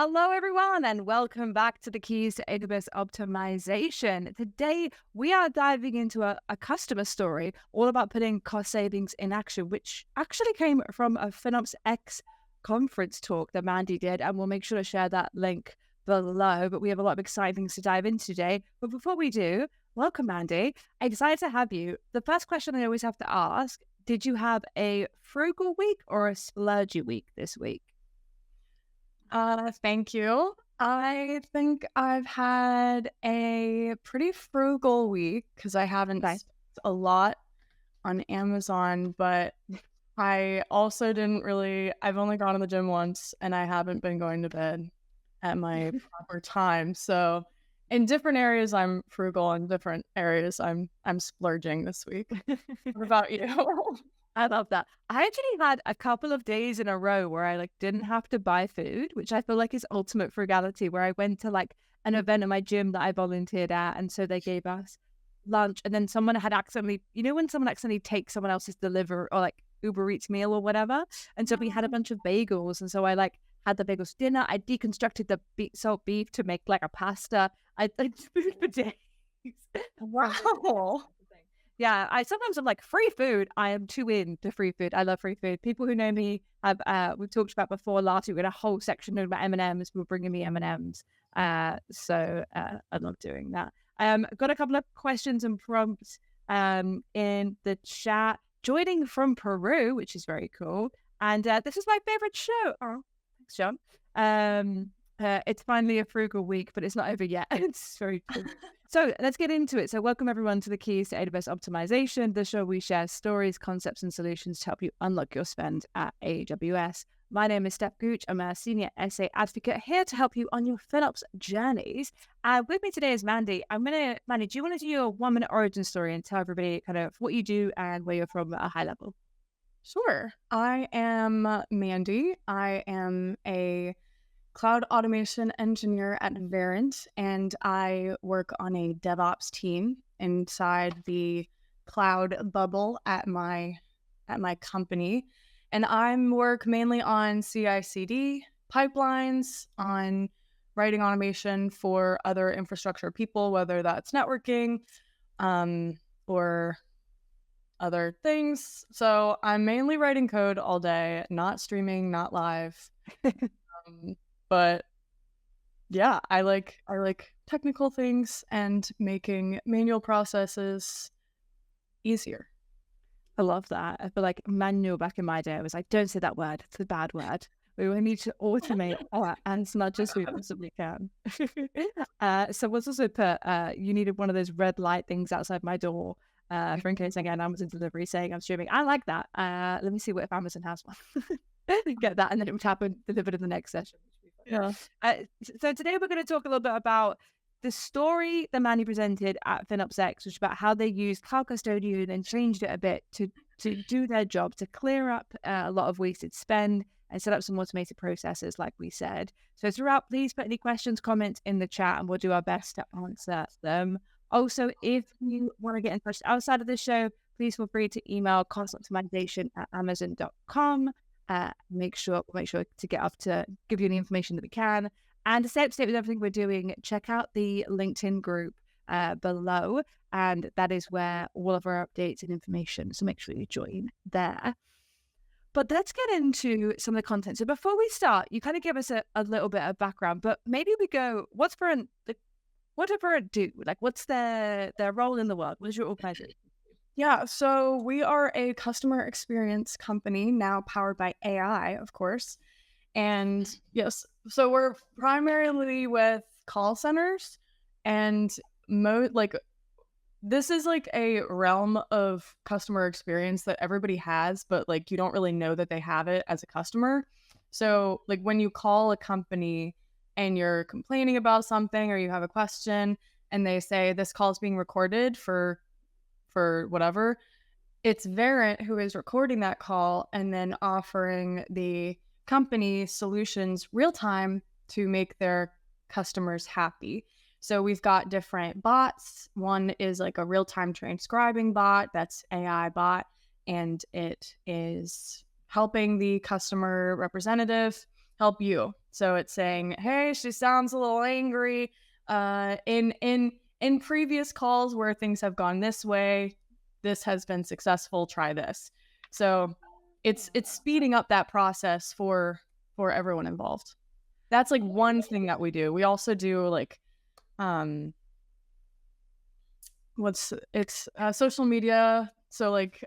Hello, everyone, and welcome back to the Keys to AWS Optimization. Today, we are diving into a customer story all about putting cost savings in action, which actually came from a FinOps X conference talk that Mandy did, and we'll make sure to share that link below. But we have a lot of exciting things to dive into today. But before we do, welcome, Mandy. Excited to have you. The first question I always have to ask, did you have a frugal week or a splurgy week this week? Thank you. I think I've had a pretty frugal week because I haven't Nice. spent a lot on Amazon, but I also I've only gone to the gym once and I haven't been going to bed at my proper time. So in different areas, I'm frugal. In different areas, I'm splurging this week. What about you? I love that. I actually had a couple of days in a row where I didn't have to buy food, which I feel like is ultimate frugality, where I went to an event at my gym that I volunteered at, and so they gave us lunch, and then someone had accidentally, when someone accidentally takes someone else's deliver or Uber Eats meal or whatever, and so we had a bunch of bagels, and so I had the bagels for dinner. I deconstructed the salt beef to make a pasta. I food for days. Wow. Yeah, I'm free food. I am too into free food. I love free food. People who know me have we've talked about before. Last week we had a whole section about M&Ms. People bringing me M&Ms. So I love doing that. Got a couple of questions and prompts in the chat. Joining from Peru, which is very cool. And this is my favorite show. Oh, thanks, John. It's finally a frugal week, but it's not over yet. It's very cool. So let's get into it. So welcome everyone to the Keys to AWS Optimization, the show we share stories, concepts, and solutions to help you unlock your spend at AWS. My name is Steph Gooch. I'm a senior SA advocate here to help you on your FinOps journeys. With me today is Mandy. Mandy, do you want to do your 1-minute origin story and tell everybody kind of what you do and where you're from at a high level? Sure. I am Mandy. I am a cloud automation engineer at Verint, and I work on a DevOps team inside the cloud bubble at my company. And I work mainly on CI/CD pipelines, on writing automation for other infrastructure people, whether that's networking or other things. So I'm mainly writing code all day, not streaming, not live. But yeah, I like technical things and making manual processes easier. I love that. I feel like manual back in my day, I was like, don't say that word. It's a bad word. We need to automate as much as we possibly can. So what's also put, you needed one of those red light things outside my door for in case I get an Amazon delivery saying I'm streaming. I like that. Let me see if Amazon has one. Get that, and then it would happen delivered in the next session. Yeah. So today we're going to talk a little bit about the story that Mandy presented at FinOps X, which is about how they used Cloud Custodian and changed it a bit to do their job, to clear up a lot of wasted spend and set up some automated processes, like we said. So throughout, please put any questions, comments in the chat, and we'll do our best to answer them. Also, if you want to get in touch outside of the show, please feel free to email costoptimization@amazon.com. Make sure to get up to give you any information that we can. And to stay up to date with everything we're doing, check out the LinkedIn group below. And that is where all of our updates and information. So make sure you join there. But let's get into some of the content. So before we start, you kind of give us a little bit of background, but maybe we go, what does Verint do? What's their role in the world? What is your organization? Yeah, so we are a customer experience company now powered by AI, of course. And yes, so we're primarily with call centers, and this is a realm of customer experience that everybody has, but you don't really know that they have it as a customer. So when you call a company and you're complaining about something or you have a question and they say this call is being recorded for whatever, it's Verint who is recording that call and then offering the company solutions real time to make their customers happy. So we've got different bots. One is a real-time transcribing bot, that's AI bot, and it is helping the customer representative help you. So it's saying, hey, she sounds a little angry. In previous calls where things have gone this way, this has been successful. Try this. So it's speeding up that process for everyone involved. That's like one thing that we do. We also do like social media. So like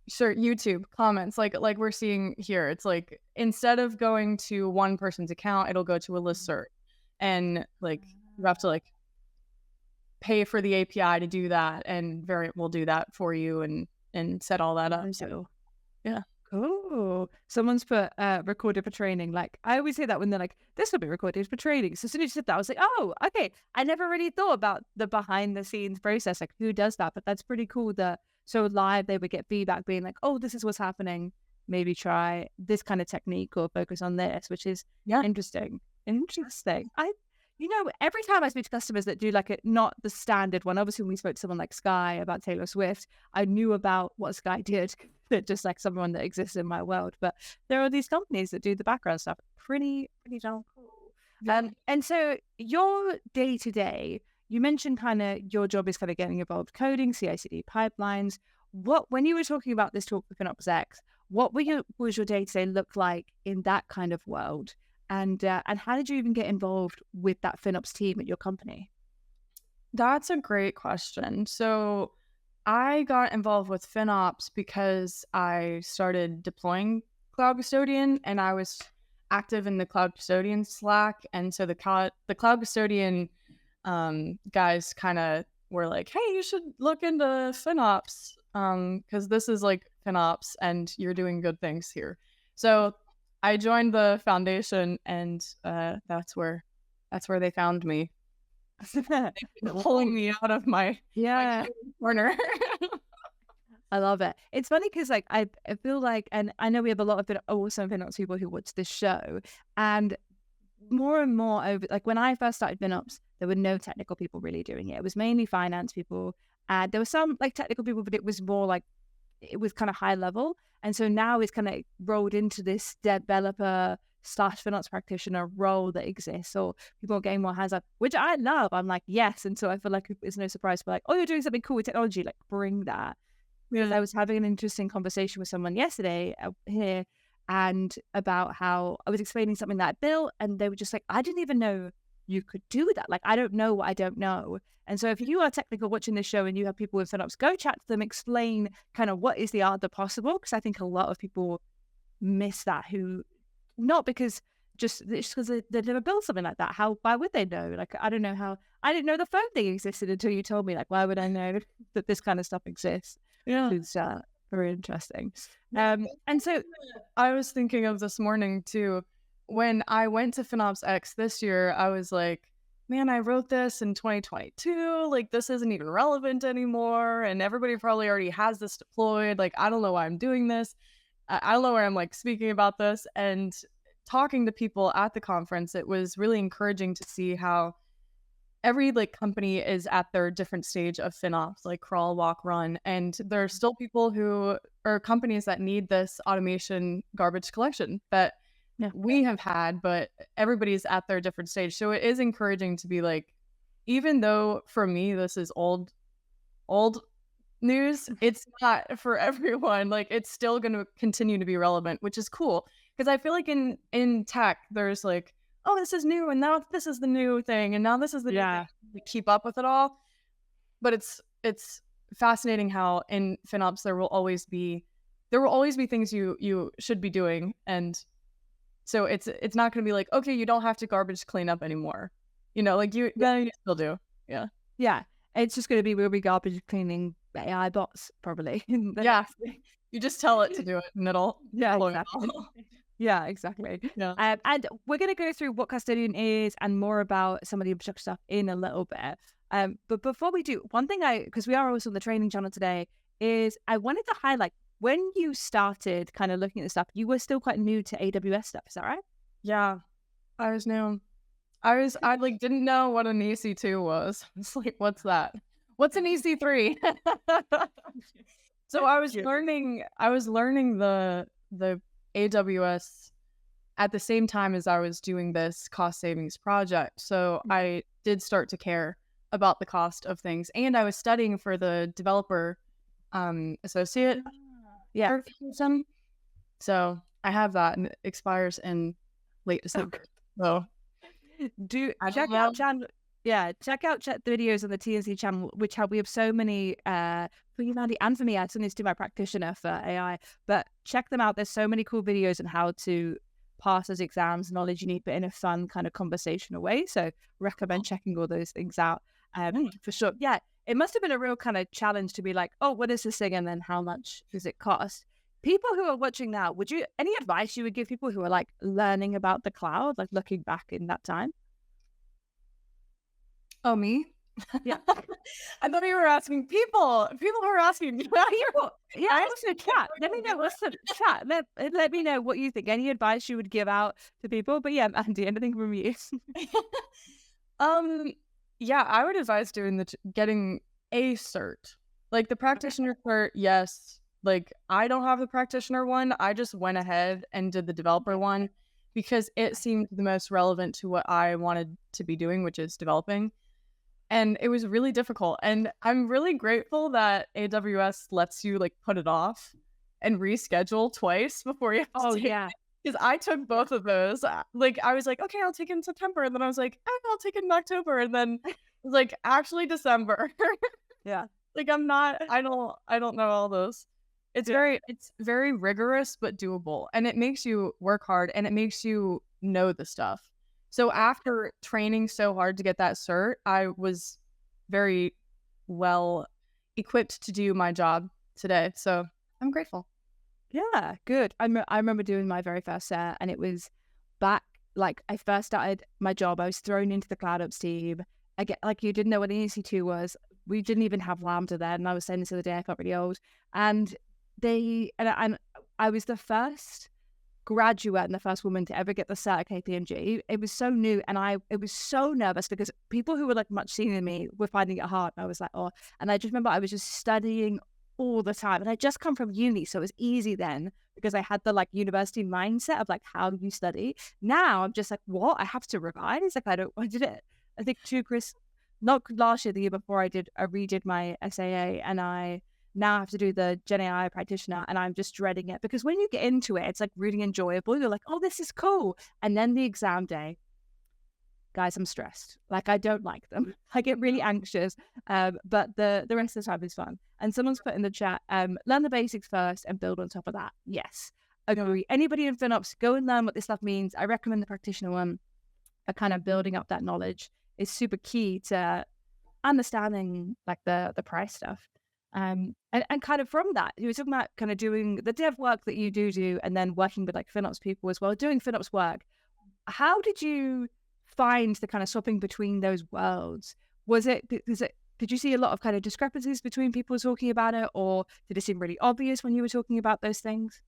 YouTube comments, like we're seeing here. It's like instead of going to one person's account, it'll go to a listserv, and like you have to like pay for the API to do that, and Verint will do that for you and set all that up. So yeah. Oh, someone's put recorded for training. Like I always hear that when they're like, this will be recorded for training. So as soon as you said that, I was like, oh, okay. I never really thought about the behind the scenes process, like who does that, but that's pretty cool that so live they would get feedback being like, oh, this is what's happening. Maybe try this kind of technique or focus on this, which is interesting. Every time I speak to customers that do like not the standard one, obviously when we spoke to someone like Sky about Taylor Swift, I knew about what Sky did, that just like someone that exists in my world. But there are these companies that do the background stuff. Pretty darn cool. Yeah. And so your day to day, you mentioned kind of your job is kind of getting involved coding, CI/CD pipelines. When you were talking about this talk with FinOps X, what was your day to day look like in that kind of world? And how did you even get involved with that FinOps team at your company? That's a great question. So I got involved with FinOps because I started deploying Cloud Custodian, and I was active in the Cloud Custodian Slack. And so the Cloud Custodian guys kind of were like, hey, you should look into FinOps because this is like FinOps and you're doing good things here. So I joined the foundation, and that's where they found me. Pulling me out of my corner. I love it. It's funny because like I feel like, and I know we have a lot of awesome FinOps people who watch this show, and more and more over like when I first started FinOps, there were no technical people really doing it. It was mainly finance people, and there were some like technical people, but it was more like it was kind of high level. And so now it's kind of rolled into this developer / FinOps practitioner role that exists, or people are getting more hands up, which I love. I'm like, yes. And so I feel like it's no surprise for like, oh, you're doing something cool with technology, like bring that. Because I was having an interesting conversation with someone yesterday here, and about how I was explaining something that I built, and they were just like, I didn't even know you could do that. Like, I don't know what I don't know. And so if you are technical watching this show and you have people with FinOps, go chat to them, explain kind of what is the art of the possible, because I think a lot of people miss that, who not because just because they never built something like that. Why would they know? Like, I don't know how. I didn't know the phone thing existed until you told me. Like, why would I know that this kind of stuff exists? Yeah, it's very interesting. And so I was thinking of this morning too. When I went to FinOps X this year, I was like, man, I wrote this in 2022. Like, this isn't even relevant anymore. And everybody probably already has this deployed. Like, I don't know why I'm doing this. I don't know where I'm like speaking about this. And talking to people at the conference, it was really encouraging to see how every like company is at their different stage of FinOps, like crawl, walk, run. And there are still people who are companies that need this automation garbage collection that we have had, but everybody's at their different stage. So it is encouraging to be like, even though for me this is old news, it's not for everyone. Like, it's still going to continue to be relevant, which is cool, because I feel like in tech there's like, oh, this is new, and now this is the new thing, and now this is the new thing. We keep up with it all. But it's fascinating how in FinOps there will always be things you should be doing, and so it's not going to be like, okay, you don't have to garbage clean up anymore. You know, like you still do. Yeah. Yeah. It's just going to be, we'll be garbage cleaning AI bots probably. Yeah. You just tell it to do it and it'll. Exactly. Yeah, exactly. Yeah. And we're going to go through what Custodian is and more about some of the infrastructure stuff in a little bit. But before we do, one thing because we are also on the training channel today, is I wanted to highlight, when you started kind of looking at this stuff, you were still quite new to AWS stuff. Is that right? Yeah, I was new. I like didn't know what an EC2 was. It's like, what's that? What's an EC3? So I was learning the AWS at the same time as I was doing this cost savings project. So I did start to care about the cost of things, and I was studying for the developer associate certification. So I have that, and it expires in late December. So check out channel. Yeah, check out the videos on the TNC channel, which we have so many for you, Mandy, and for me. I sent this to my practitioner for AI, but check them out. There's so many cool videos on how to pass those exams, knowledge you need, but in a fun kind of conversational way. So recommend checking all those things out for sure. Yeah, it must have been a real kind of challenge to be like, oh, what is this thing, and then how much does it cost? People who are watching now, any advice you would give people who are like learning about the cloud, like looking back in that time? Oh, me? Yeah. I thought you were asking people. People who are asking me. Yeah, I also chat. Let me know what's the chat. Let me know what you think. Any advice you would give out to people? But yeah, Mandy, anything from you? Yeah, I would advise doing getting a cert. Like the practitioner cert, yes. Like I don't have the practitioner one. I just went ahead and did the developer one because it seemed the most relevant to what I wanted to be doing, which is developing. And it was really difficult. And I'm really grateful that AWS lets you like put it off and reschedule twice before you have to take it. Because I took both of those. Like I was like, okay, I'll take it in September. And then I was like, I'll take it in October. And then it was like, actually December. Yeah. Like I don't know all those. It's very rigorous, but doable. And it makes you work hard and it makes you know the stuff. So after training so hard to get that cert, I was very well equipped to do my job today. So I'm grateful. Yeah, good. I remember doing my very first cert, and it was back, like I first started my job. I was thrown into the cloud ops team. I get like you didn't know what an EC2 was. We didn't even have Lambda then. And I was saying this the other day, I felt really old. And I was the first graduate and the first woman to ever get the cert at KPMG. It was so new, and it was so nervous because people who were like much senior than me were finding it hard. I was like, oh, and I just remember I was just studying all the time, and I just come from uni, so it was easy then because I had the like university mindset of like how you study. Now I'm just like, what? I have to revise? Like I did it. I think too, Chris, not last year, the year before, I redid my SAA, and I now have to do the Gen AI practitioner, and I'm just dreading it because when you get into it, it's like really enjoyable. You're like, oh, this is cool. And then the exam day, guys, I'm stressed. Like I don't like them. I get really anxious. But the rest of the time is fun. And someone's put in the chat, learn the basics first and build on top of that. Yes, agree. Anybody in FinOps, go and learn what this stuff means. I recommend the practitioner one. Kind of building up that knowledge is super key to understanding like the price stuff. And kind of from that, you were talking about kind of doing the dev work that you do and then working with like FinOps people as well, doing FinOps work. How did you find the kind of swapping between those worlds? Did you see a lot of kind of discrepancies between people talking about it, or did it seem really obvious when you were talking about those things?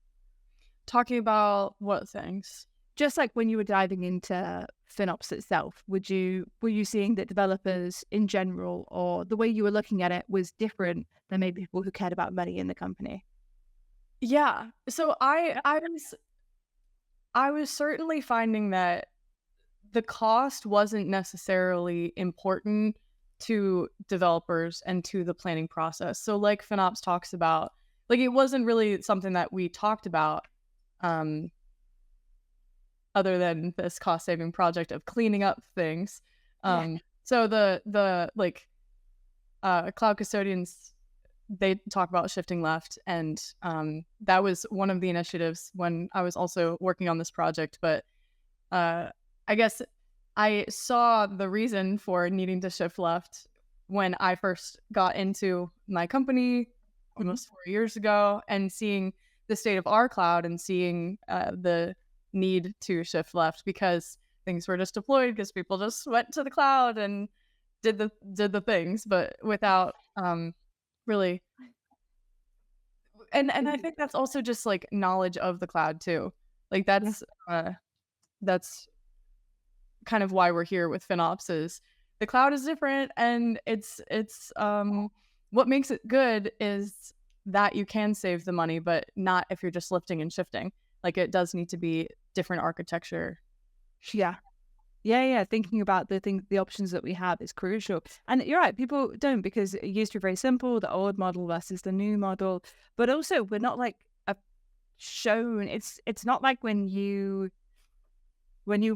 Talking about what things? Just like when you were diving into FinOps itself, were you seeing that developers in general, or the way you were looking at it, was different than maybe people who cared about money in the company? Yeah. So I was certainly finding that the cost wasn't necessarily important to developers and to the planning process. So like FinOps talks about, like it wasn't really something that we talked about other than this cost saving project of cleaning up things. So the like cloud custodians, they talk about shifting left, and that was one of the initiatives when I was also working on this project. But I guess I saw the reason for needing to shift left when I first got into my company almost 4 years ago, and seeing the state of our cloud and seeing the need to shift left because things were just deployed because people just went to the cloud and did the things, but without really. And I think that's also just like knowledge of the cloud too. Like that's kind of why we're here with FinOps, is the cloud is different, and it's what makes it good is that you can save the money, but not if you're just lifting and shifting. Like it does need to be different architecture. Yeah. Yeah. Thinking about the options that we have is crucial. And you're right, people don't, because it used to be very simple, the old model versus the new model. But also we're not like shown. It's not like when you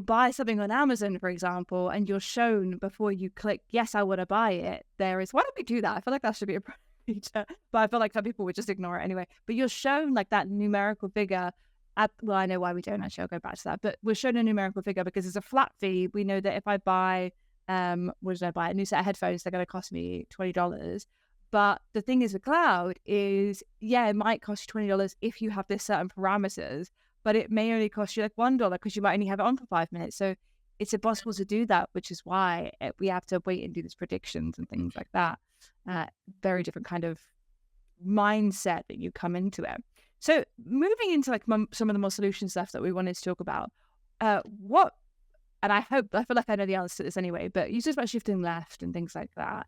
buy something on Amazon, for example, and you're shown before you click, yes, I want to buy it, there is, why don't we do that? I feel like that should be a feature, but I feel like some people would just ignore it anyway. But you're shown like that numerical figure well, I know why we don't actually, I'll go back to that, but we're shown a numerical figure because it's a flat fee. We know that if I buy, what did I buy? A new set of headphones, they're going to cost me $20. But the thing is with cloud is, yeah, it might cost you $20 if you have this certain parameters, but it may only cost you like $1 because you might only have it on for 5 minutes. So it's impossible to do that, which is why we have to wait and do these predictions and things like that. Very different kind of mindset that you come into it. So moving into like some of the more solution stuff that we wanted to talk about, and I feel like I know the answer to this anyway, but you talked about shifting left and things like that.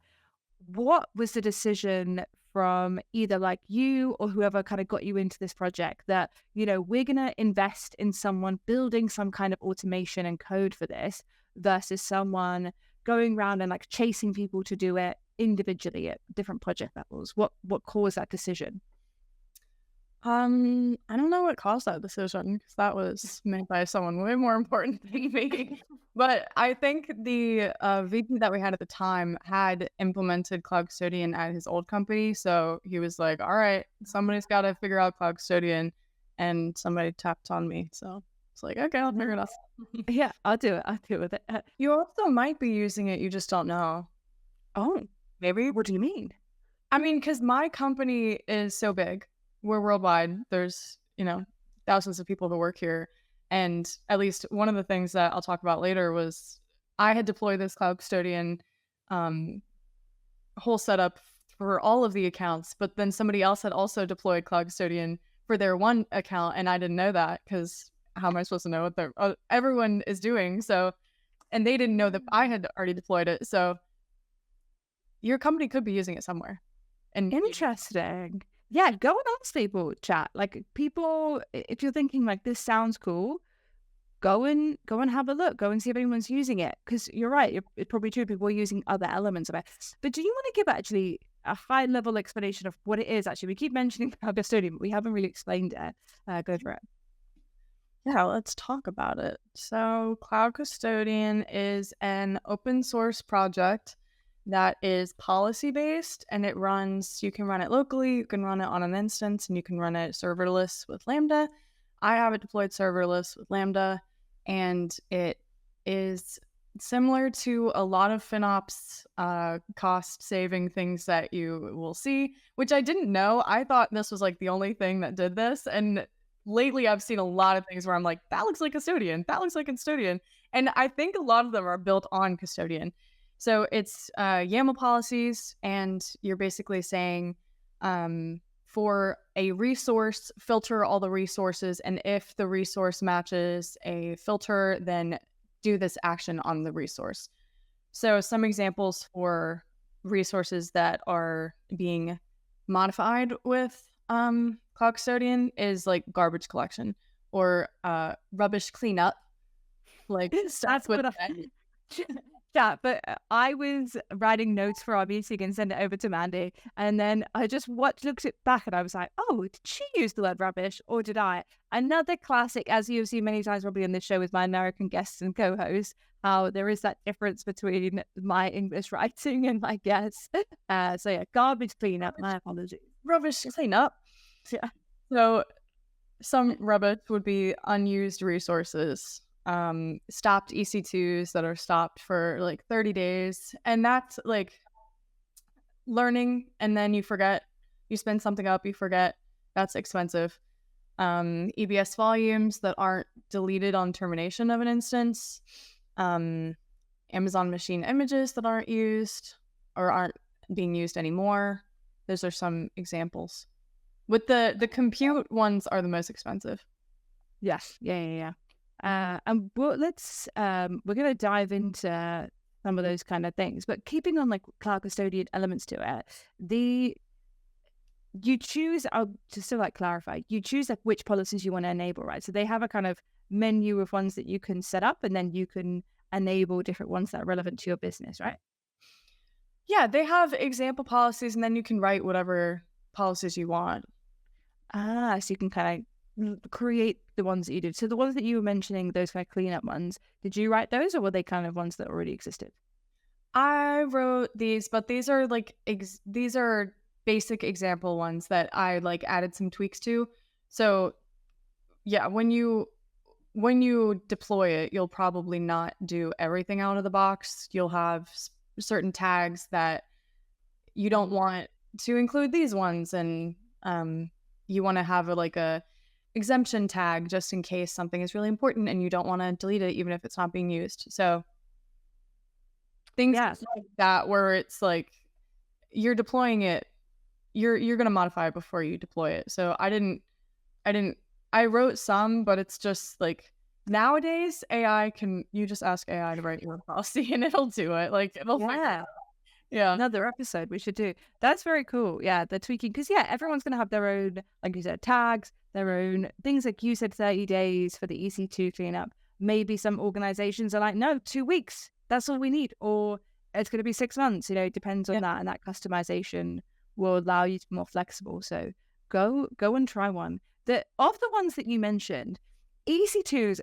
What was the decision from either like you or whoever kind of got you into this project that, we're going to invest in someone building some kind of automation and code for this versus someone going around and like chasing people to do it individually at different project levels? What caused that decision? I don't know what caused that decision because that was made by someone way more important than me. But I think the VP that we had at the time had implemented Cloud Custodian at his old company. So he was like, all right, somebody's got to figure out Cloud Custodian. And somebody tapped on me. So it's like, okay, I'll figure it out. Yeah, I'll do it. I'll do it with it. You also might be using it. You just don't know. Oh, maybe. What do you mean? I mean, because my company is so big. We're worldwide. There's, thousands of people that work here. And at least one of the things that I'll talk about later was I had deployed this Cloud Custodian whole setup for all of the accounts, but then somebody else had also deployed Cloud Custodian for their one account. And I didn't know that because how am I supposed to know what everyone is doing? So, and they didn't know that I had already deployed it. So your company could be using it somewhere. And interesting. Yeah, go and ask people, chat. Like people, if you're thinking like this sounds cool, go and have a look. Go and see if anyone's using it. Because you're right, it's probably true. People are using other elements of it. But do you want to give actually a high level explanation of what it is? Actually, we keep mentioning Cloud Custodian, but we haven't really explained it. Go for it. Yeah, let's talk about it. So Cloud Custodian is an open source project that is policy-based, and you can run it locally, you can run it on an instance, and you can run it serverless with Lambda. I have it deployed serverless with Lambda, and it is similar to a lot of FinOps cost-saving things that you will see, which I didn't know. I thought this was like the only thing that did this, and lately I've seen a lot of things where I'm like, that looks like Custodian, that looks like Custodian, and I think a lot of them are built on Custodian. So it's YAML policies, and you're basically saying for a resource, filter all the resources, and if the resource matches a filter, then do this action on the resource. So some examples for resources that are being modified with Cloud Custodian is like garbage collection or rubbish cleanup. Like that's what that, but I was writing notes for our meeting and sent it over to Mandy, and then I just looked it back and I was like, oh, did she use the word rubbish or did I? Another classic, as you've seen many times probably on this show with my American guests and co-hosts, how there is that difference between my English writing and my guests. So yeah, garbage cleanup, my apologies. Rubbish cleanup. Yeah. So some rubbish would be unused resources. Stopped EC2s that are stopped for like 30 days. And that's like learning, and then you forget, you spend something up, you forget, that's expensive. EBS volumes that aren't deleted on termination of an instance. Amazon machine images that aren't used or aren't being used anymore. Those are some examples. With the compute ones are the most expensive. Yes. Yeah. And we're going to dive into some of those kind of things, but keeping on like Cloud Custodian elements to it, the you choose, just to like clarify, you choose like which policies you want to enable, right? So they have a kind of menu of ones that you can set up, and then you can enable different ones that are relevant to your business, right? Yeah, they have example policies, and then you can write whatever policies you want. So you can kind of create the ones that you did. So the ones that you were mentioning, those kind of cleanup ones, did you write those, or were they kind of ones that already existed? I wrote these, but these are like these are basic example ones that I like added some tweaks to. So yeah, when you deploy it, you'll probably not do everything out of the box. You'll have certain tags that you don't want to include these ones, and you want to have a exemption tag just in case something is really important and you don't want to delete it even if it's not being used. So things Yeah. like that, where it's like you're deploying it, you're gonna modify it before you deploy it. So I wrote some, but it's just like nowadays you just ask AI to write your policy and it'll do it. Like it'll figure it Yeah. out. Yeah. Another episode we should do. That's very cool. Yeah, the tweaking, because yeah, everyone's going to have their own, like you said, tags, their own things. Like you said, 30 days for the EC2 cleanup. Maybe some organizations are like, no, 2 weeks. That's all we need. Or it's going to be 6 months. It depends on that. And that customization will allow you to be more flexible. So go and try one. Of the ones that you mentioned, EC2s,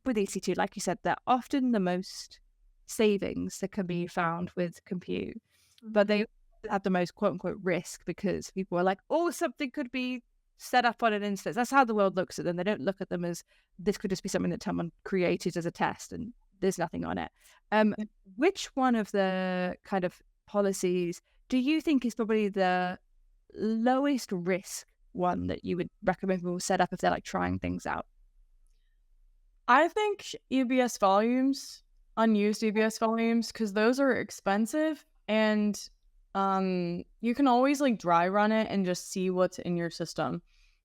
with EC2, like you said, they're often the most savings that can be found with compute, but they have the most quote unquote risk, because people are like, oh, something could be set up on an instance. That's how the world looks at them. They don't look at them as this could just be something that someone created as a test and there's nothing on it. Which one of the kind of policies do you think is probably the lowest risk one that you would recommend people set up if they're like trying things out? I think EBS volumes, unused EBS volumes, because those are expensive, and you can always like dry run it and just see what's in your system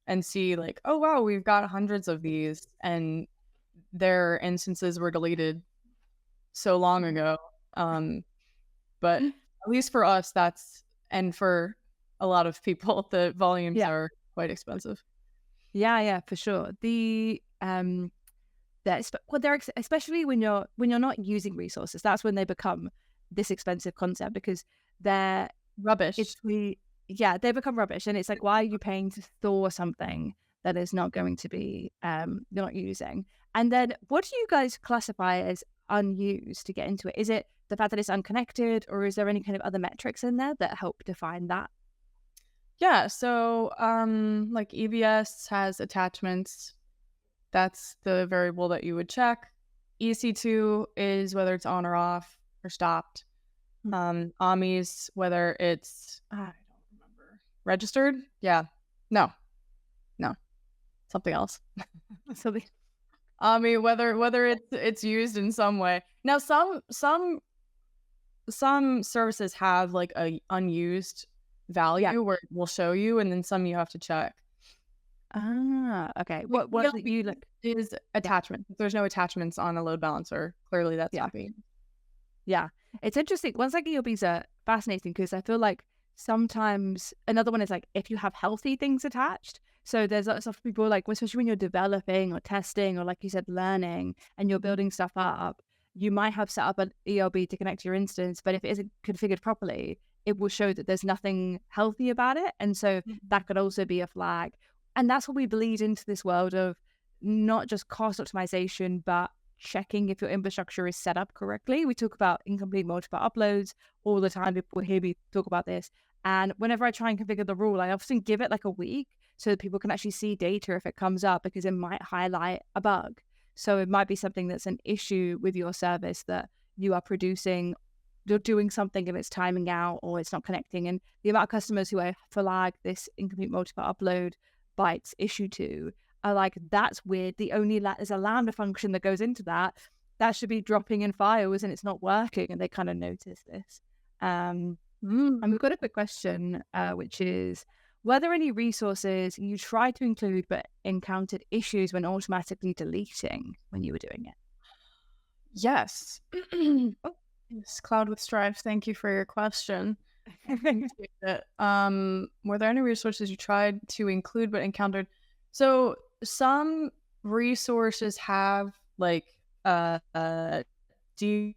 and see like, oh wow, we've got hundreds of these and their instances were deleted so long ago. But at least for us, and for a lot of people, the volumes are quite expensive. Yeah, for sure. They're especially when you're not using resources. That's when they become this expensive concept, because they're Rubbish. they become rubbish, and it's like, why are you paying to store something that is not going to be you're not using? And then what do you guys classify as unused to get into it? Is it the fact that it's unconnected, or is there any kind of other metrics in there that help define that? Yeah, so like EBS has attachments. That's the variable that you would check. EC2 is whether it's on or off or stopped. AMIs, whether it's, I don't remember, registered. Yeah, no, something else. Something. AMI, whether it's used in some way. Now, some services have like a unused value where it will show you, and then some you have to check. Okay. What you look is attachment. If there's no attachments on a load balancer, clearly that's not being. Yeah, it's interesting. Ones like ELBs are fascinating, because I feel like sometimes another one is like if you have healthy things attached. So there's lots of people like, especially when you're developing or testing or, like you said, learning, and you're building stuff up, you might have set up an ELB to connect to your instance, but if it isn't configured properly, it will show that there's nothing healthy about it. And so that could also be a flag. And that's what we bleed into this world of not just cost optimization, but checking if your infrastructure is set up correctly. We talk about incomplete multiple uploads all the time. People hear me talk about this. And whenever I try and configure the rule, I often give it like a week so that people can actually see data if it comes up, because it might highlight a bug. So it might be something that's an issue with your service that you are producing, you're doing something and it's timing out or it's not connecting. And the amount of customers who I flag this incomplete multiple upload bytes issue to are like, that's weird. There's a Lambda function that goes into that should be dropping in files and it's not working. And they kind of notice this. And we've got a quick question, which is, were there any resources you tried to include but encountered issues when automatically deleting when you were doing it? Yes. Yes, Cloud with Strive. Thank you for your question. Appreciate it. Were there any resources you tried to include but encountered? So some resources have like de-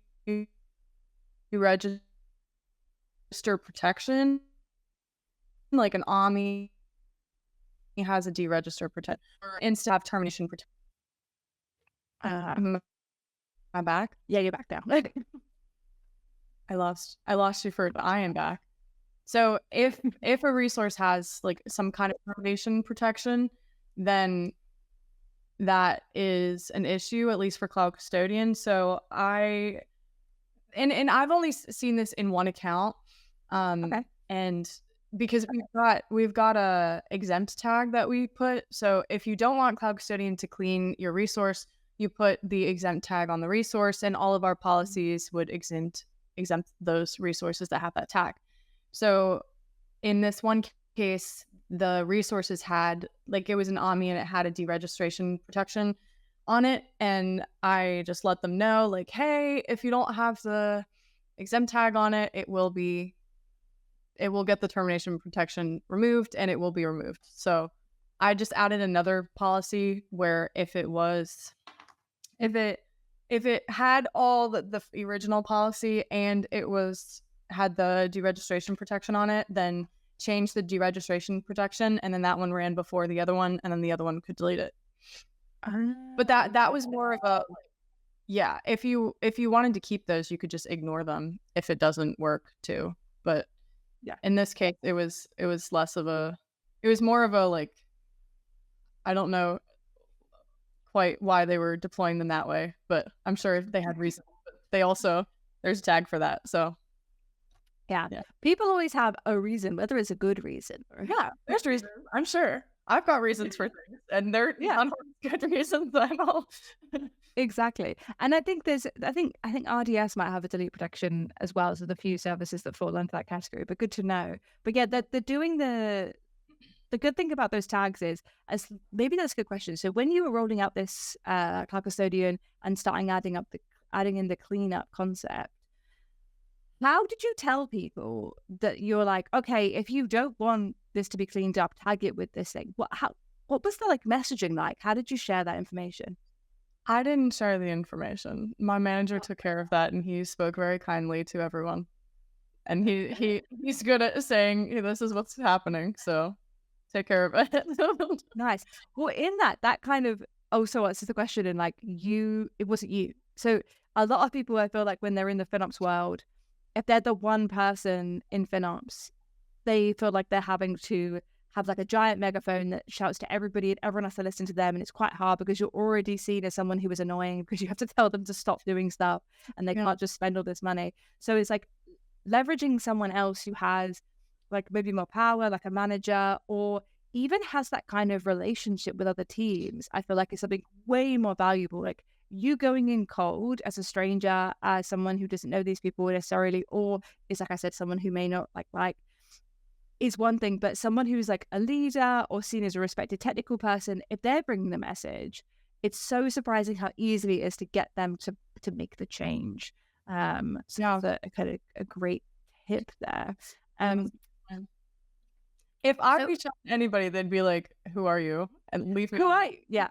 deregister protection, like an AMI has a deregister protection, or instead have termination protection. Am I back? Yeah, you're back now. I lost you for I am back. So if a resource has like some kind of termination protection, then that is an issue, at least for Cloud Custodian. So I've only seen this in one account. Okay. And because we've got a exempt tag that we put. So if you don't want Cloud Custodian to clean your resource, you put the exempt tag on the resource, and all of our policies would exempt those resources that have that tag. So in this one case, the resources had, like, it was an AMI and it had a deregistration protection on it. And I just let them know, like, hey, if you don't have the exempt tag on it, it will get the termination protection removed, and it will be removed. So I just added another policy where if it had all the original policy and it had the deregistration protection on it, then change the deregistration protection, and then that one ran before the other one, and then the other one could delete it. But that was more of a, yeah, if you wanted to keep those, you could just ignore them if it doesn't work too. But yeah, in this case, it was more of a, like, I don't know quite why they were deploying them that way, but I'm sure they had reasons. But there's a tag for that. So yeah. People always have a reason, whether it's a good reason. Yeah, there's reasons. I'm sure I've got reasons for things, and they're not good reasons at all. Exactly. And I think RDS might have a delete protection as well, so the few services that fall into that category, but good to know. But yeah, they're doing the good thing about those tags is, as maybe that's a good question. So when you were rolling out this Cloud Custodian and starting adding in the cleanup concept, how did you tell people that you're like, okay, if you don't want this to be cleaned up, tag it with this thing? What was the messaging like? How did you share that information? I didn't share the information. My manager took care of that, and he spoke very kindly to everyone. And he's good at saying, hey, this is what's happening, so take care of it. Nice. Well, in that kind of, so what's the question? And it wasn't you. So a lot of people, I feel like, when they're in the FinOps world, if they're the one person in FinOps, they feel like they're having to have like a giant megaphone that shouts to everybody, and everyone has to listen to them. And it's quite hard because you're already seen as someone who is annoying, because you have to tell them to stop doing stuff, and they can't just spend all this money. So it's like leveraging someone else who has like maybe more power, like a manager, or even has that kind of relationship with other teams. I feel like it's something way more valuable. Like you going in cold as a stranger, as someone who doesn't know these people necessarily, or is, like I said, someone who may not like is one thing, but someone who's like a leader or seen as a respected technical person, if they're bringing the message, it's so surprising how easily it is to get them to make the change. So that's a kind of a great tip there. If I reach out to anybody, they'd be like, who are you? And leave me. Who are you? Yeah.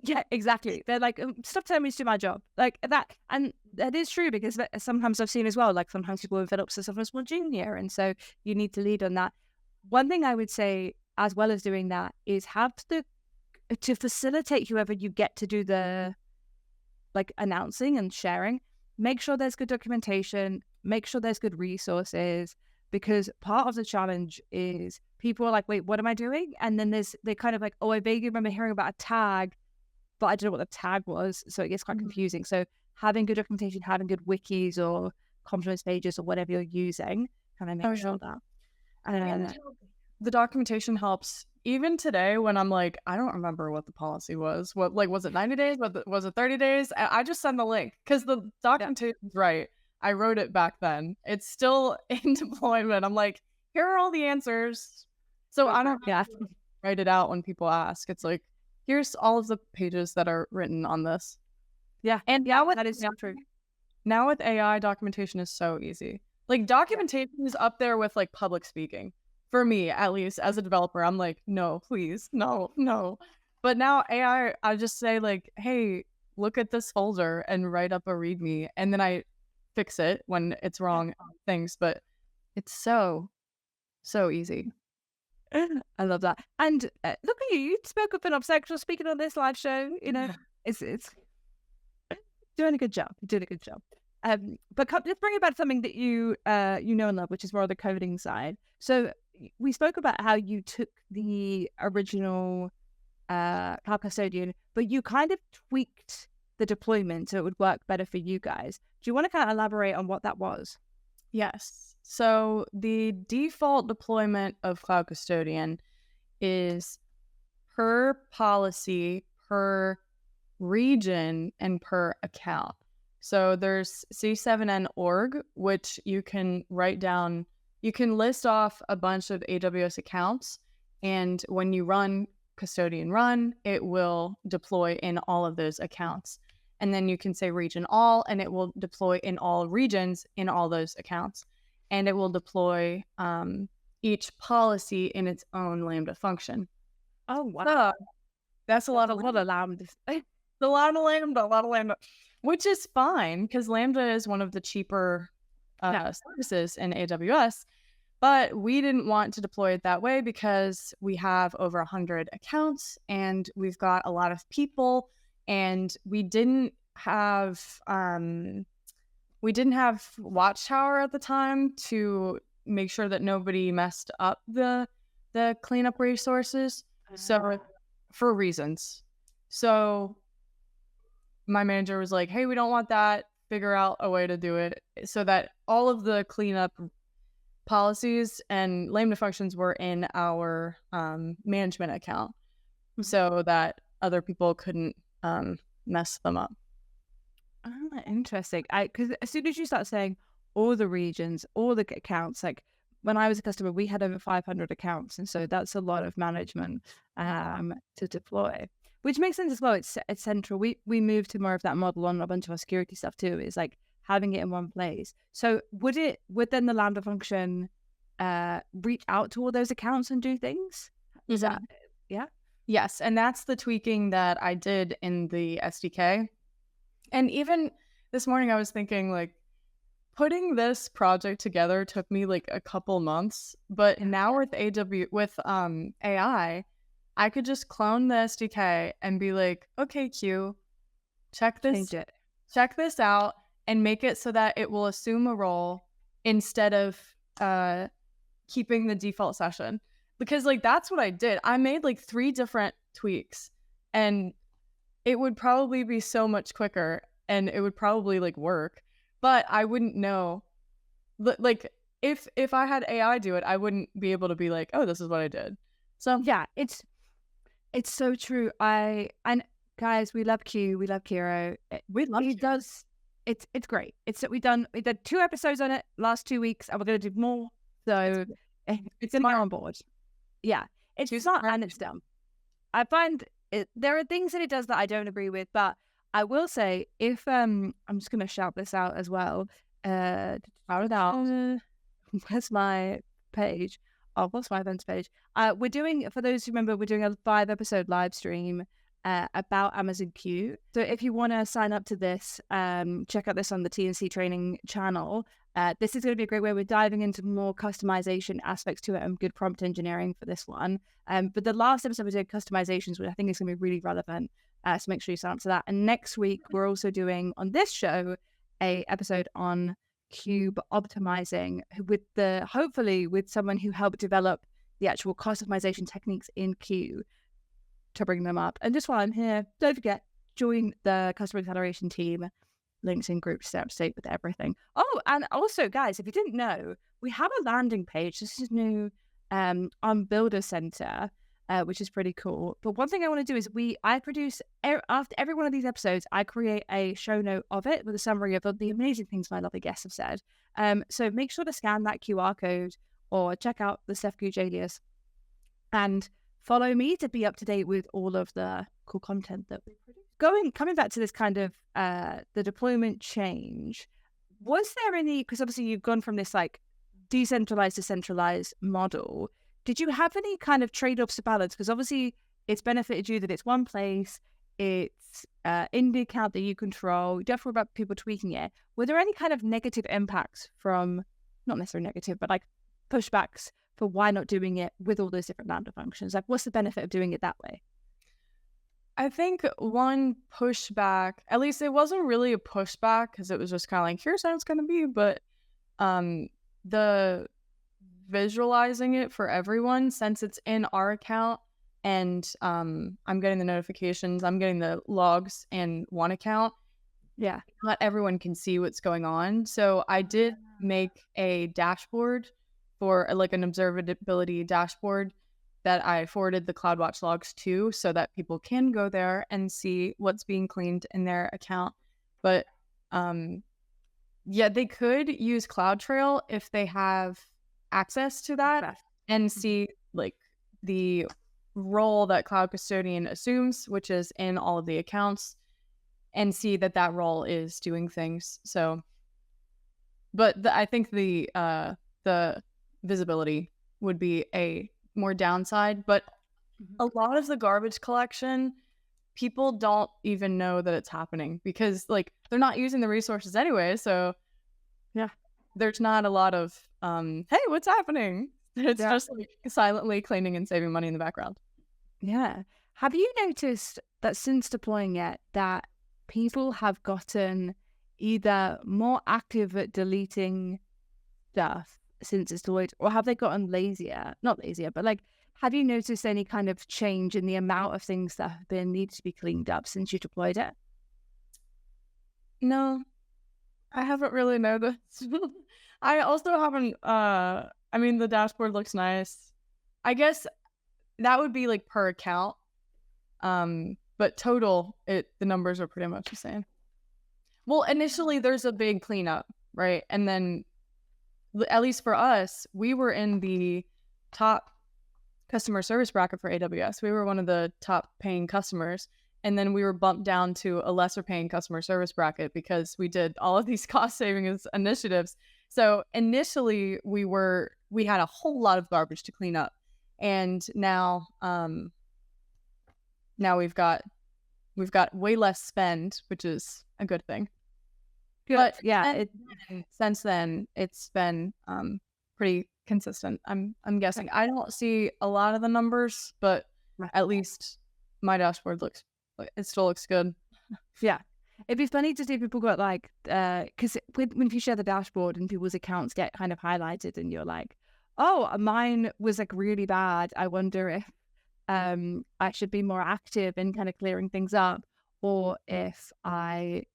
Yeah, exactly. They're like, stop telling me to do my job. Like that. And that is true, because sometimes I've seen as well, like sometimes people in FinOps are sometimes more junior. And so you need to lead on that. One thing I would say, as well as doing that, is to facilitate whoever you get to do the like announcing and sharing, make sure there's good documentation, make sure there's good resources, because part of the challenge is people are like, wait, what am I doing? And then they're kind of like, oh, I vaguely remember hearing about a tag, but I don't know what the tag was. So it gets quite confusing. So having good documentation, having good wikis or confluence pages or whatever you're using, kind of make sure that. And the documentation helps. Even today, when I'm like, I don't remember what the policy was. What, like, was it 90 days? Was it 30 days? I just send the link, because the documentation's right. I wrote it back then. It's still in deployment. I'm like, here are all the answers. So I don't have to write it out when people ask. It's like, here's all of the pages that are written on this. Yeah. And that is true. Now with AI, documentation is so easy. Like documentation is up there with like public speaking. For me, at least as a developer, I'm like, no, please, no. But now AI, I just say like, hey, look at this folder and write up a README, and then I fix it when it's wrong on things. But it's so easy. I love that. And look at you. You spoke up in FinOps, speaking on this live show. You know, it's doing a good job. You're doing a good job. But let's bring about something that you know and love, which is more of the coding side. So we spoke about how you took the original Cloud Custodian, but you kind of tweaked the deployment so it would work better for you guys. Do you want to kind of elaborate on what that was? Yes. So the default deployment of Cloud Custodian is per policy, per region, and per account. So there's C7N org, which you can write down. You can list off a bunch of AWS accounts, and when you run custodian run, it will deploy in all of those accounts. And then you can say region all, and it will deploy in all regions in all those accounts. And it will deploy each policy in its own Lambda function. Oh, wow. So that's a lot of Lambda. A lot of Lambda, which is fine because Lambda is one of the cheaper services in AWS. But we didn't want to deploy it that way because we have over 100 accounts and we've got a lot of people, and we didn't have Watchtower at the time to make sure that nobody messed up the cleanup resources. So for reasons. So my manager was like, hey, we don't want that. Figure out a way to do it so that all of the cleanup policies and Lambda functions were in our management account so that other people couldn't mess them up. Oh, interesting. Because as soon as you start saying all the regions, all the accounts, like when I was a customer, we had over 500 accounts. And so that's a lot of management to deploy, which makes sense as well. It's central. We moved to more of that model on a bunch of our security stuff too, is like having it in one place. So would then the Lambda function reach out to all those accounts and do things? Is that, yeah? Yes. And that's the tweaking that I did in the SDK. And even this morning, I was thinking like putting this project together took me like a couple months, but now with AI, I could just clone the SDK and be like, okay, Q, check this out and make it so that it will assume a role instead of keeping the default session. Because like that's what I did. I made like 3 different tweaks, and it would probably be so much quicker and it would probably like work, but I wouldn't know. Like if I had AI do it, I wouldn't be able to be like, oh, this is what I did. So yeah, it's so true. And guys, we love Q, we love Kiro. He does. It's great. We did 2 episodes on it last 2 weeks, and we're gonna do more. So it's in my on board. Yeah, it's not and it's dumb. I find there are things that it does that I don't agree with, but I will say if I'm just gonna shout this out as well. Where's my page? Oh, what's my events page? We're doing, for those who remember, we're doing a 5-episode live stream about Amazon Q. So if you want to sign up to this, check out this on the TNC training channel. This is going to be a great way. We're diving into more customization aspects to it and good prompt engineering for this one. But the last episode we did customizations, which I think is going to be really relevant. So make sure you sign up to that. And next week, we're also doing on this show a episode on Cube optimizing hopefully with someone who helped develop the actual customization techniques in Q to bring them up. And just while I'm here, don't forget, join the customer acceleration team. Links in group to stay up to date with everything. Oh, and also, guys, if you didn't know, we have a landing page. This is new on Builder Center, which is pretty cool. But one thing I want to do is I produce, after every one of these episodes, I create a show note of it with a summary of the amazing things my lovely guests have said. So make sure to scan that QR code or check out the Steph Gooch alias and follow me to be up to date with all of the cool content that we produce. Coming back to this kind of the deployment change, Was there any, because obviously you've gone from this like decentralized to centralized model, did you have any kind of trade-offs to balance? Because obviously it's benefited you that it's one place, it's in the account that you control, you don't have to worry about people tweaking it. Were there any kind of negative impacts from, not necessarily negative, but like pushbacks for why not doing it with all those different Lambda functions? Like, what's the benefit of doing it that way? I think one pushback, at least it wasn't really a pushback because it was just kind of like, here's how it's going to be. But the visualizing it for everyone, since it's in our account and I'm getting the notifications, I'm getting the logs in one account. Yeah. Not everyone can see what's going on. So I did make a dashboard for like an observability dashboard that I forwarded the CloudWatch logs to so that people can go there and see what's being cleaned in their account. But yeah, they could use CloudTrail if they have access to that and see like the role that Cloud Custodian assumes, which is in all of the accounts, and see that that role is doing things. So, but I think the visibility would be a more downside, but a lot of the garbage collection, people don't even know that it's happening because like they're not using the resources anyway. So yeah, there's not a lot of hey, what's happening? It's just like silently cleaning and saving money in the background. Yeah. Have you noticed that since deploying it, that people have gotten either more active at deleting stuff since it's deployed, or have they gotten lazier? Not lazier, but like, have you noticed any kind of change in the amount of things that have been needed to be cleaned up since you deployed it? No, I haven't really noticed. I also haven't, I mean, the dashboard looks nice. I guess that would be like per account. But total, the numbers are pretty much the same. Well, initially there's a big cleanup, right? And then at least for us, we were in the top customer service bracket for AWS. We were one of the top paying customers. And then we were bumped down to a lesser paying customer service bracket because we did all of these cost savings initiatives. So initially we had a whole lot of garbage to clean up. And now we've got way less spend, which is a good thing. Good. But yeah, since then it's been pretty consistent. I'm guessing. I don't see a lot of the numbers, but at least my dashboard still looks good. Yeah. It'd be funny to see if people got like, because when you share the dashboard and people's accounts get kind of highlighted and you're like, oh, mine was like really bad. I wonder if I should be more active in kind of clearing things up, or if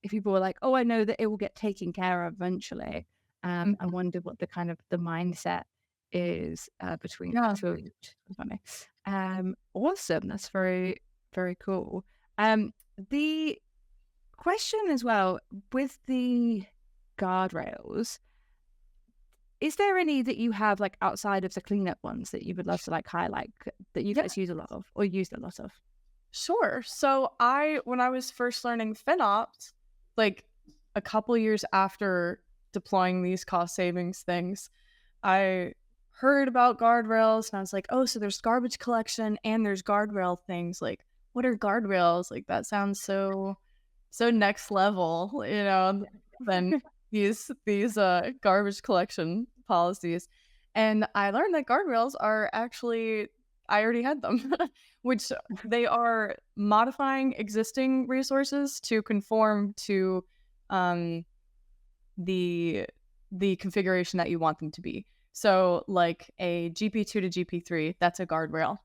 people were like, oh, I know that it will get taken care of eventually. I wonder what the kind of the mindset is between the two. Funny. Awesome. That's very, very cool. The question as well with the guardrails, is there any that you have like outside of the cleanup ones that you would love to like highlight that you guys use a lot of or used a lot of? Sure. So when I was first learning FinOps, like a couple years after deploying these cost savings things, I heard about guardrails and I was like, oh, so there's garbage collection and there's guardrail things. Like, what are guardrails? Like, that sounds so next level, you know, than these garbage collection policies. And I learned that guardrails are actually, I already had them, which they are modifying existing resources to conform to the configuration that you want them to be. So like a GP2 to GP3, that's a guardrail.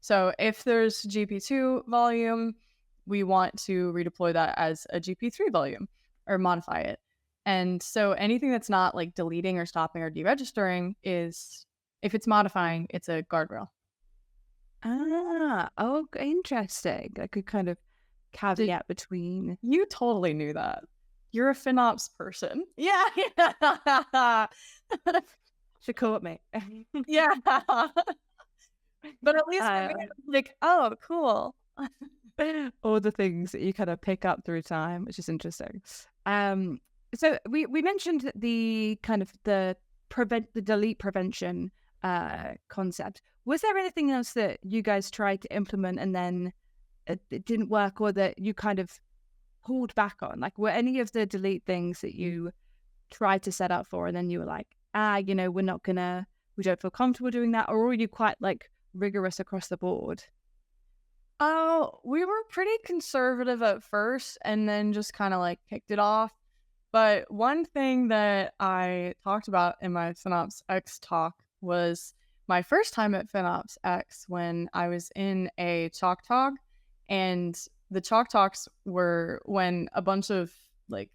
So if there's GP2 volume, we want to redeploy that as a GP3 volume or modify it. And so anything that's not like deleting or stopping or deregistering is, if it's modifying, it's a guardrail. Oh, interesting. Like a kind of caveat between. You totally knew that. You're a FinOps person. Yeah. She caught me. Yeah. But at least like, oh, cool. All the things that you kind of pick up through time, which is interesting. So we mentioned the kind of the delete prevention concept. Was there anything else that you guys tried to implement and then it didn't work, or that you kind of pulled back on? Like, were any of the delete things that you tried to set up for and then you were like, we don't feel comfortable doing that, or were you quite like rigorous across the board? We were pretty conservative at first and then just kind of like kicked it off. But one thing that I talked about in my FinOps X talk was my first time at FinOps X when I was in a Chalk Talk. And the Chalk Talks were when a bunch of like,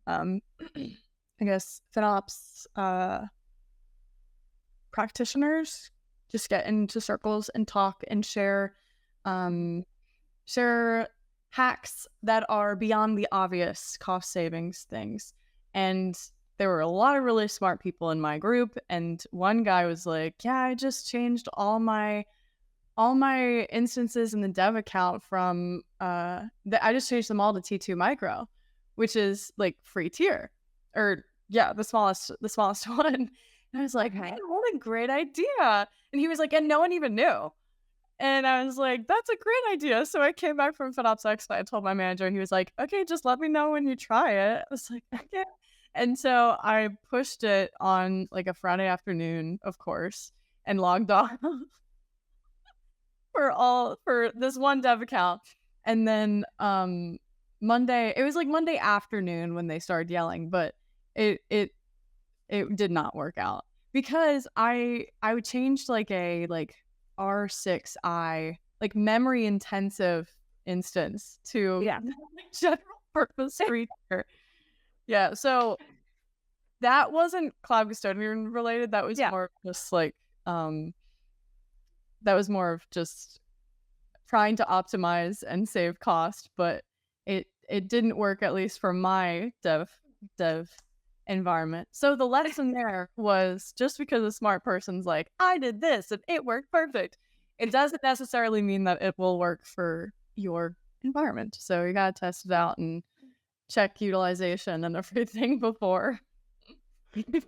I guess, FinOps practitioners just get into circles and talk and share hacks that are beyond the obvious cost savings things. And there were a lot of really smart people in my group, and one guy was like, yeah, I just changed all my instances in the dev account from I just changed them all to T2 micro, which is like free tier, or yeah, the smallest one. And I was like, man, what a great idea. And he was like, and no one even knew. And I was like, that's a great idea. So I came back from FinOps X and I told my manager, he was like, okay, just let me know when you try it. I was like, okay. And so I pushed it on like a Friday afternoon, of course, and logged on for this one dev account. And then Monday, it was like Monday afternoon when they started yelling, but it did not work out because I would change like a R6i, like memory intensive instance to general purpose feature. Yeah, so that wasn't cloud custodian related. That was more just like that was more of just trying to optimize and save cost, but it didn't work, at least for my dev environment. So the lesson there was, just because a smart person's like, I did this and it worked perfect, it doesn't necessarily mean that it will work for your environment. So you gotta test it out and check utilization and everything before. I think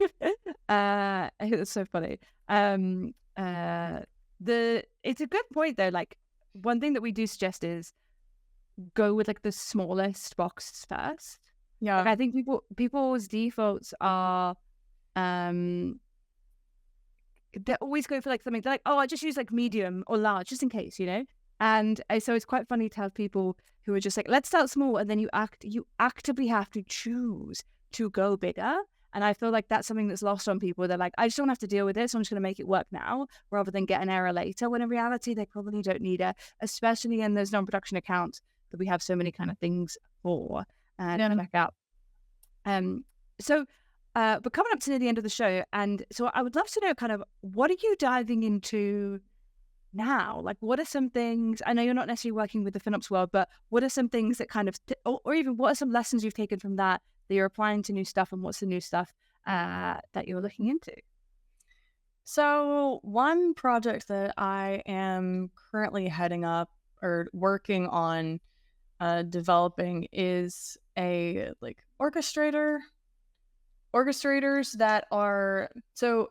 that's so funny. It's a good point though. Like, one thing that we do suggest is go with like the smallest boxes first. Yeah. Like, I think people's defaults are they always go for like something. They're like, oh, I just use like medium or large just in case, you know? And so it's quite funny to have people who are just like, let's start small, and then you actively have to choose to go bigger. And I feel like that's something that's lost on people. They're like, I just don't have to deal with this, so I'm just going to make it work now, rather than get an error later, when in reality, they probably don't need it, especially in those non-production accounts that we have so many kind of things for to check out. So we're coming up to the end of the show, and so I would love to know kind of, what are you diving into now? Like, what are some things, I know you're not necessarily working with the FinOps world, but what are some things that kind of, or even what are some lessons you've taken from that you're applying to new stuff, and what's the new stuff that you're looking into? So one project that I am currently heading up or working on developing is a like orchestrators that are, so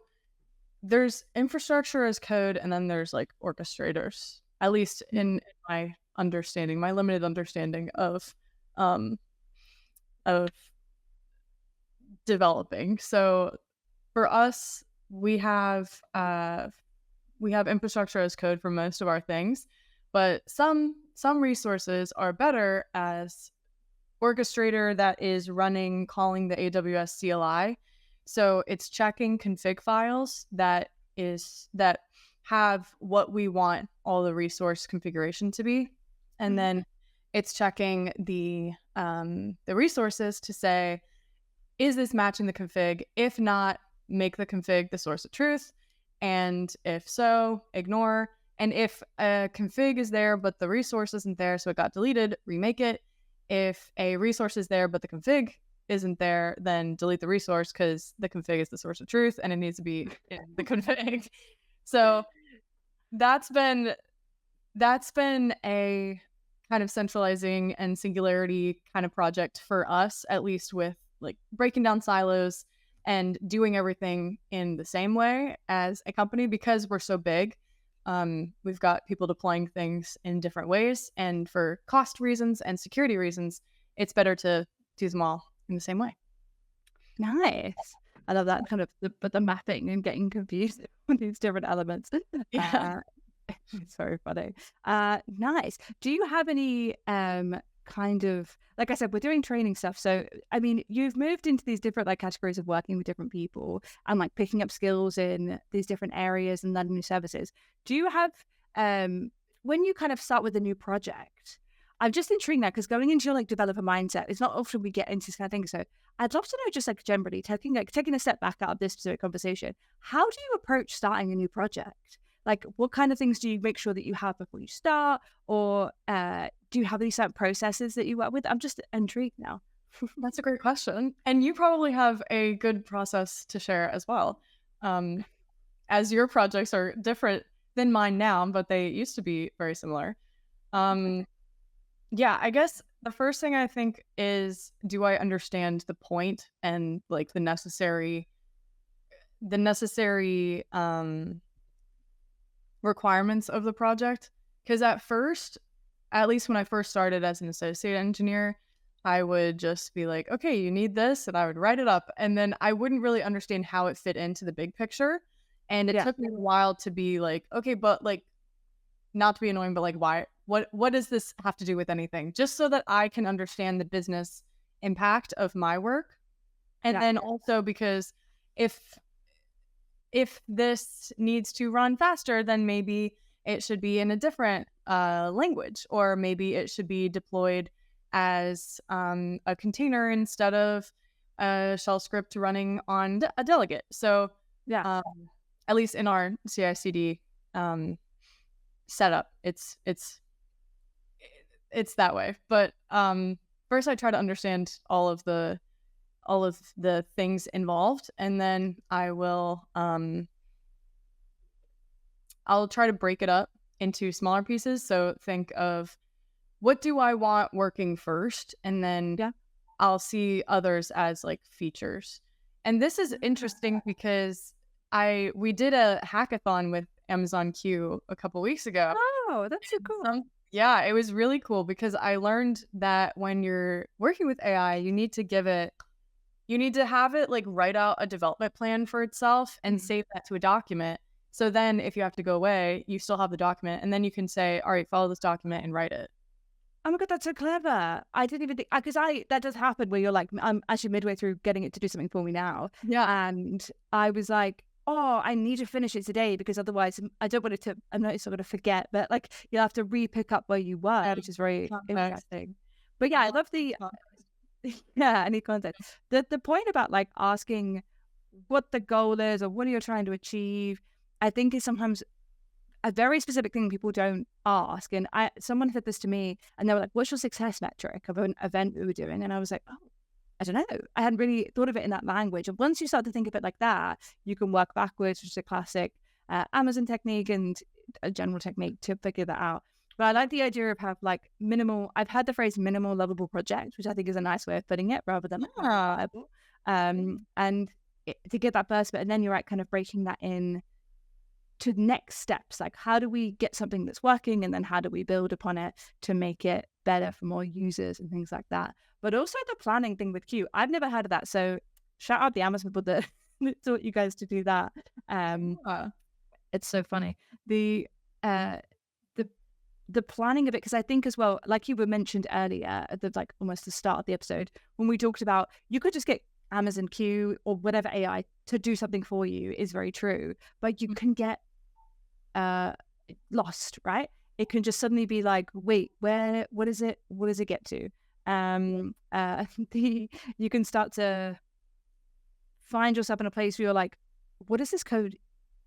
there's infrastructure as code, and then there's like orchestrators, at least in my understanding, my limited understanding of developing. So for us, we have infrastructure as code for most of our things, but some resources are better as orchestrator that is calling the AWS CLI. So it's checking config files that have what we want all the resource configuration to be, and then it's checking the resources to say, is this matching the config? If not, make the config the source of truth. And if so, ignore. And if a config is there, but the resource isn't there, so it got deleted, remake it. If a resource is there, but the config isn't there, then delete the resource, because the config is the source of truth and it needs to be in the config. So that's been a kind of centralizing and singularity kind of project for us, at least with like breaking down silos and doing everything in the same way as a company because we're so big. We've got people deploying things in different ways, and for cost reasons and security reasons, it's better to do them all in the same way. Nice. I love that kind of the mapping and getting confused with these different elements. Yeah. It's very funny. Nice. Do you have any kind of, like I said, we're doing training stuff. So I mean, you've moved into these different like categories of working with different people and like picking up skills in these different areas and learning new services. Do you have when you kind of start with a new project? I'm just intrigued now because going into your like developer mindset, it's not often we get into this kind of thing. So I'd love to know, just like generally taking a step back out of this specific conversation, how do you approach starting a new project? Like, what kind of things do you make sure that you have before you start, or do you have any certain processes that you work with? I'm just intrigued now. That's a great question, and you probably have a good process to share as well, as your projects are different than mine now, but they used to be very similar. Yeah, I guess the first thing I think is, do I understand the point and like the necessary requirements of the project? Because at first, at least when I first started as an associate engineer, I would just be like, okay, you need this, and I would write it up, and then I wouldn't really understand how it fit into the big picture. And it took me a while to be like, okay, but like, not to be annoying, but like, why? What does this have to do with anything? Just so that I can understand the business impact of my work. And then also because if this needs to run faster, then maybe it should be in a different language, or maybe it should be deployed as a container instead of a shell script running on a delegate. So at least in our CI/CD setup, it's that way. But first I try to understand all of the things involved, and then I'll try to break it up into smaller pieces. So think of, what do I want working first, and then I'll see others as like features. And this is interesting because we did a hackathon with Amazon Q a couple weeks ago. Oh, that's so cool. Yeah, it was really cool because I learned that when you're working with AI, you need to have it like write out a development plan for itself and save that to a document. So then if you have to go away, you still have the document, and then you can say, all right, follow this document and write it. Oh my God, that's so clever. I didn't even think, because that does happen where you're like, I'm actually midway through getting it to do something for me now. Yeah. And I was like, oh, I need to finish it today because otherwise I don't want it to, I'm not going to forget, but like you'll have to re-pick up where you were, which is very interesting. But yeah, I love the, I need context. The point about like asking what the goal is or what are you trying to achieve, I think is sometimes a very specific thing people don't ask. And someone said this to me and they were like, what's your success metric of an event we were doing? And I was like, oh, I don't know. I hadn't really thought of it in that language. And once you start to think of it like that, you can work backwards, which is a classic Amazon technique and a general technique to figure that out. But I like the idea of have like minimal, I've heard the phrase minimal lovable project, which I think is a nice way of putting it rather than and to get that first bit. And then you're right, kind of breaking that in to next steps. Like, how do we get something that's working? And then how do we build upon it to make it better for more users and things like that? But also the planning thing with Q. I've never heard of that. So shout out the Amazon people that taught you guys to do that. It's so funny. The planning of it, because I think as well, like you were mentioned earlier at the like almost the start of the episode, when we talked about you could just get Amazon Q or whatever AI to do something for you is very true, but you can get lost, right? It can just suddenly be like, wait, what does it get to? You can start to find yourself in a place where you're like, what does this code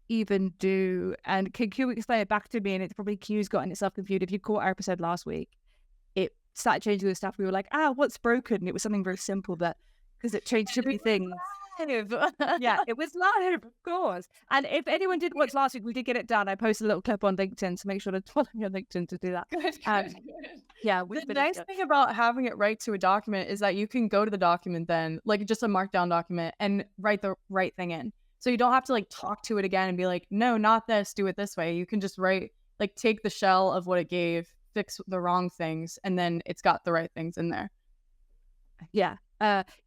even do? And can Q explain it back to me? And it's probably Q's gotten itself confused. If you caught our episode last week, it started changing the stuff. We were like, what's broken? And it was something very simple, but because it changed so many things. Yeah, it was live, of course. And if anyone did watch last week, we did get it done. I posted a little clip on LinkedIn, so make sure to follow me on LinkedIn to do that. Good. Yeah, The nice thing about having it right to a document is that you can go to the document then, like just a markdown document, and write the right thing in. So you don't have to like talk to it again and be like, no, not this, do it this way. You can just take the shell of what it gave, fix the wrong things, and then it's got the right things in there. Yeah.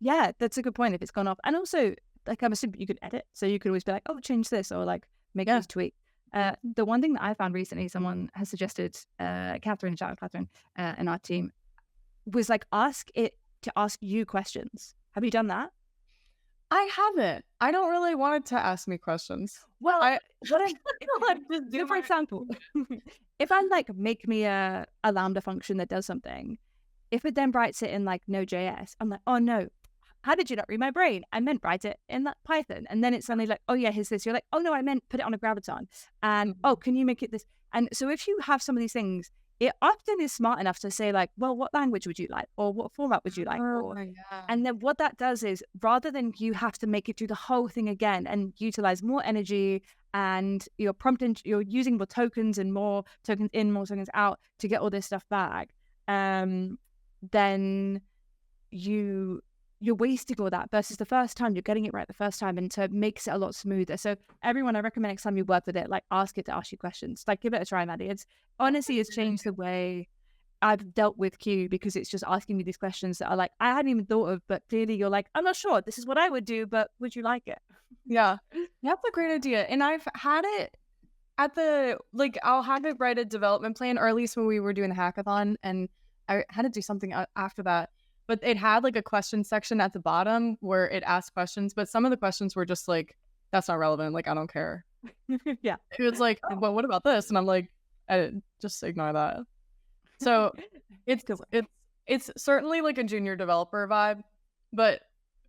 Yeah, that's a good point if it's gone off. And also, like, I'm assuming you could edit. So you could always be like, oh, change this, or like make this tweak. The one thing that I found recently, someone has suggested, Catherine, shout out Catherine, in our team, was like ask it to ask you questions. Have you done that? I haven't. I don't really want it to ask me questions. Well, for example, if I like make me a Lambda function that does something, if it then writes it in like Node.js, I'm like, oh no, how did you not read my brain? I meant write it in that Python. And then it's suddenly like, oh yeah, here's this. You're like, oh no, I meant put it on a graviton. And oh, can you make it this? And so if you have some of these things, it often is smart enough to say like, well, what language would you like? Or what format would you like? And then what that does is, rather than you have to make it through the whole thing again and utilize more energy, and you're using more tokens and more tokens in, more tokens out to get all this stuff back, then you're wasting all that, versus the first time you're getting it right the first time, and so it makes it a lot smoother. So everyone, I recommend next time you work with it, like ask it to ask you questions. Like give it a try, Mandy. It's honestly has changed the way I've dealt with Q, because it's just asking me these questions that are like I hadn't even thought of, but clearly you're like, I'm not sure, this is what I would do, but would you like it? Yeah, that's a great idea. And I've had it at I'll have it write a development plan, or at least when we were doing the hackathon, and I had to do something after that. But it had like a question section at the bottom where it asked questions, but some of the questions were just like, that's not relevant. Like, I don't care. Yeah. It was like, well, what about this? And I'm like, I just ignore that. So it's certainly like a junior developer vibe, but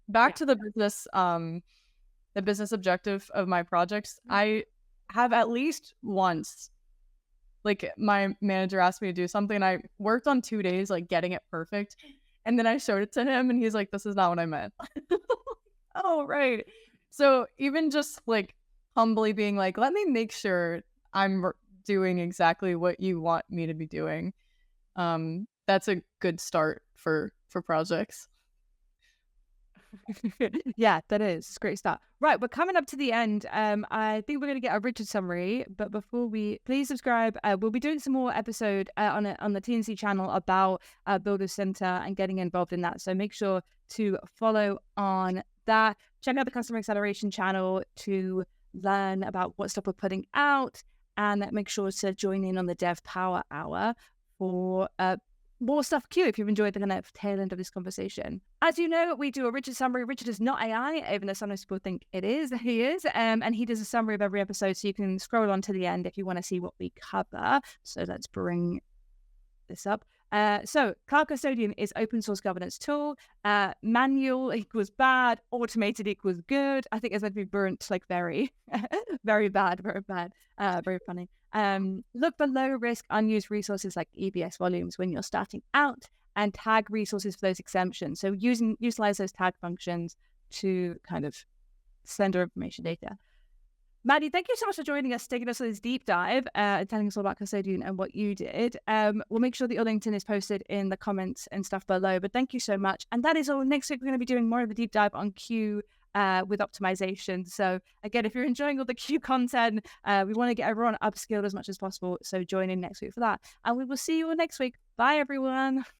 back to the business objective of my projects. I have at least once, like my manager asked me to do something, and I worked on 2 days, like getting it perfect. And then I showed it to him, and he's like, this is not what I meant. Oh, right. So even just like humbly being like, let me make sure I'm doing exactly what you want me to be doing. That's a good start for projects. Yeah, that is. It's a great start. Right, we're coming up to the end. I think we're going to get a Richard summary, but before we, please subscribe. We'll be doing some more episode on the TNC channel about Builder Center and getting involved in that. So make sure to follow on that. Check out the Customer Acceleration channel to learn about what stuff we're putting out, and make sure to join in on the Dev Power Hour for more stuff Q if you've enjoyed the kind of tail end of this conversation. As you know, we do a Richard summary. Richard is not AI, even though sometimes people think it is. He is. And he does a summary of every episode, so you can scroll on to the end if you want to see what we cover. So let's bring this up. So Cloud Custodian is open source governance tool. Manual equals bad. Automated equals good. I think it's meant to be Verint, like very, very bad, very bad. Very funny. Look for low risk unused resources like EBS volumes when you're starting out, and tag resources for those exemptions. So utilize those tag functions to kind of send our information data. Mandy, thank you so much for joining us, taking us on this deep dive, and telling us all about Custodian and what you did. We'll make sure that your LinkedIn is posted in the comments and stuff below, but thank you so much. And that is all. Next week, we're going to be doing more of a deep dive on Q with optimization. So again, if you're enjoying all the Q content, we want to get everyone upskilled as much as possible. So join in next week for that. And we will see you all next week. Bye, everyone.